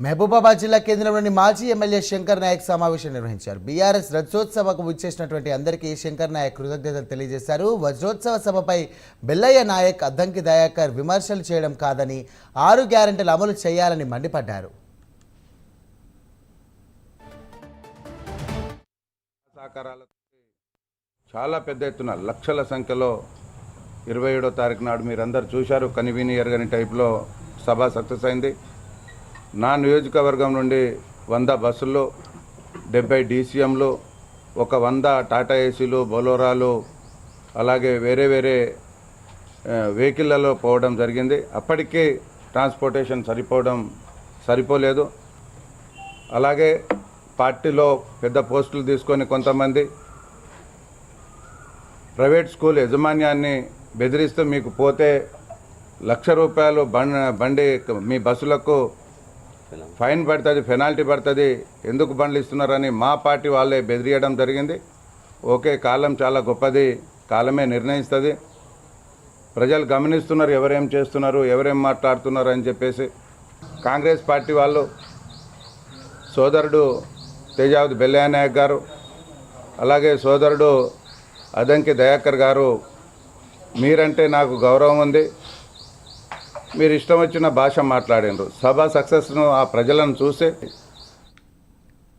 మహబూబాబాద్ జిల్లా కేంద్రంలోని మాజీ ఎమ్మెల్యే శంకర్ నాయక్ సమావేశం నిర్వహించారు. బీఆర్ఎస్ వజ్రోత్సవకు విచ్చేసినటువంటి అందరికీ శంకర్ నాయక్ కృతజ్ఞతలు తెలియజేశారు. వజ్రోత్సవ సభపై బెల్లయ్య నాయక్, అద్దంకి దయాకర్ విమర్శలు చేయడం కాదని 6 గ్యారెంటీలు అమలు చేయాలని మండిపడ్డారు. చాలా పెద్ద ఎత్తున లక్షల సంఖ్యలో 27వ తారీఖు నాడు మీరందరూ చూశారు. కనివిని ఎరగని టైప్లో సభ సక్సెస్ అయింది. నా నియోజకవర్గం నుండి 100 బస్సులు, 70 డీసీఎంలు, ఒక 100 టాటా ఏసీలు, బొలోరాలు, అలాగే వేరే వెహికల్లలో పోవడం జరిగింది. అప్పటికీ ట్రాన్స్పోర్టేషన్ సరిపోలేదు. అలాగే పార్టీలో పెద్ద పోస్టులు తీసుకొని కొంతమంది ప్రైవేట్ స్కూల్ యాజమాన్యాన్ని బెదిరిస్తూ మీకు పోతే ₹1,00,000 బండి మీ బస్సులకు ఫైన్ పడుతుంది, పెనాల్టీ పడుతుంది, ఎందుకు బండ్లు ఇస్తున్నారని మా పార్టీ వాళ్ళే బెదిరియడం జరిగింది. ఓకే, కాలం చాలా గొప్పది, కాలమే నిర్ణయిస్తుంది. ప్రజలు గమనిస్తున్నారు ఎవరేం చేస్తున్నారు, ఎవరేం మాట్లాడుతున్నారు అని చెప్పేసి కాంగ్రెస్ పార్టీ వాళ్ళు సోదరుడు తేజావతి బెల్లయ్య నాయక్ గారు, అలాగే సోదరుడు అద్దంకి దయాకర్ గారు, మీరంటే నాకు గౌరవం ఉంది, మీరు ఇష్టం వచ్చిన భాష మాట్లాడినారు. సభ సక్సెస్ను ఆ ప్రజలను చూసి